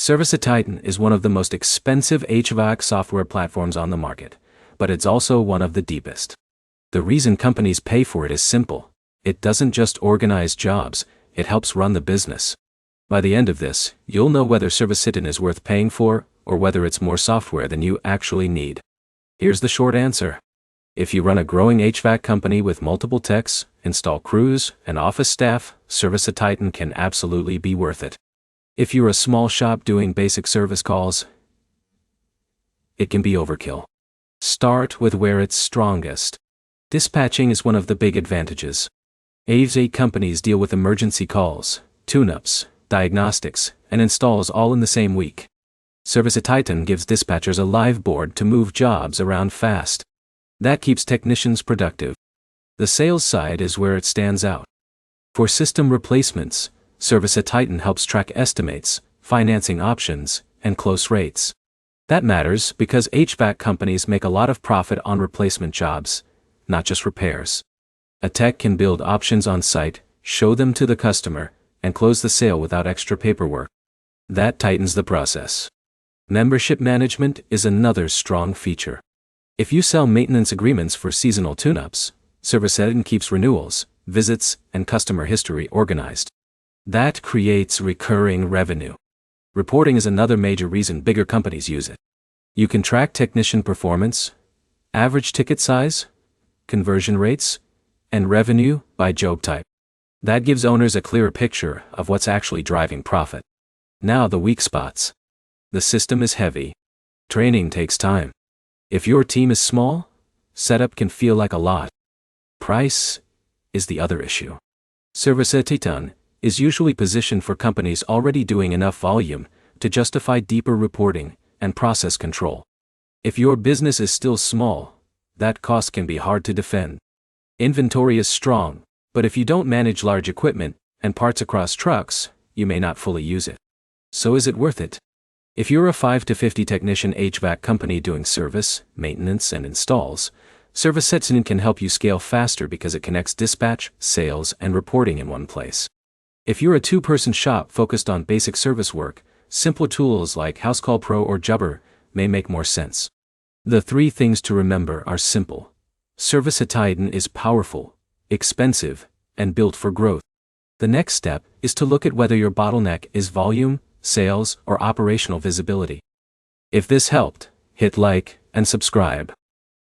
ServiceTitan is one of the most expensive HVAC software platforms on the market, but it's also one of the deepest. The reason companies pay for it is simple. It doesn't just organize jobs, it helps run the business. By the end of this, you'll know whether ServiceTitan is worth paying for, or whether it's more software than you actually need. Here's the short answer. If you run a growing HVAC company with multiple techs, install crews, and office staff, ServiceTitan can absolutely be worth it. If you're a small shop doing basic service calls, it can be overkill. Start with where it's strongest. Dispatching is one of the big advantages. HVAC companies deal with emergency calls, tune-ups, diagnostics, and installs all in the same week. ServiceTitan gives dispatchers a live board to move jobs around fast. That keeps technicians productive. The sales side is where it stands out. For system replacements, ServiceTitan helps track estimates, financing options, and close rates. That matters because HVAC companies make a lot of profit on replacement jobs, not just repairs. A tech can build options on site, show them to the customer, and close the sale without extra paperwork. That tightens the process. Membership management is another strong feature. If you sell maintenance agreements for seasonal tune-ups, ServiceTitan keeps renewals, visits, and customer history organized. That creates recurring revenue. Reporting is another major reason bigger companies use it. You can track technician performance, average ticket size, conversion rates, and revenue by job type. That gives owners a clearer picture of what's actually driving profit. Now the weak spots. The system is heavy. Training takes time. If your team is small, setup can feel like a lot. Price is the other issue. ServiceTitan is usually positioned for companies already doing enough volume to justify deeper reporting and process control. If your business is still small, that cost can be hard to defend. Inventory is strong, but if you don't manage large equipment and parts across trucks, you may not fully use it. So is it worth it? If you're a 5 to 50 technician HVAC company doing service, maintenance, and installs, ServiceTitan can help you scale faster because it connects dispatch, sales, and reporting in one place. If you're a 2-person shop focused on basic service work, simple tools like HouseCall Pro or Jubber may make more sense. The 3 things to remember are simple. ServiceTitan is powerful, expensive, and built for growth. The next step is to look at whether your bottleneck is volume, sales, or operational visibility. If this helped, hit like and subscribe.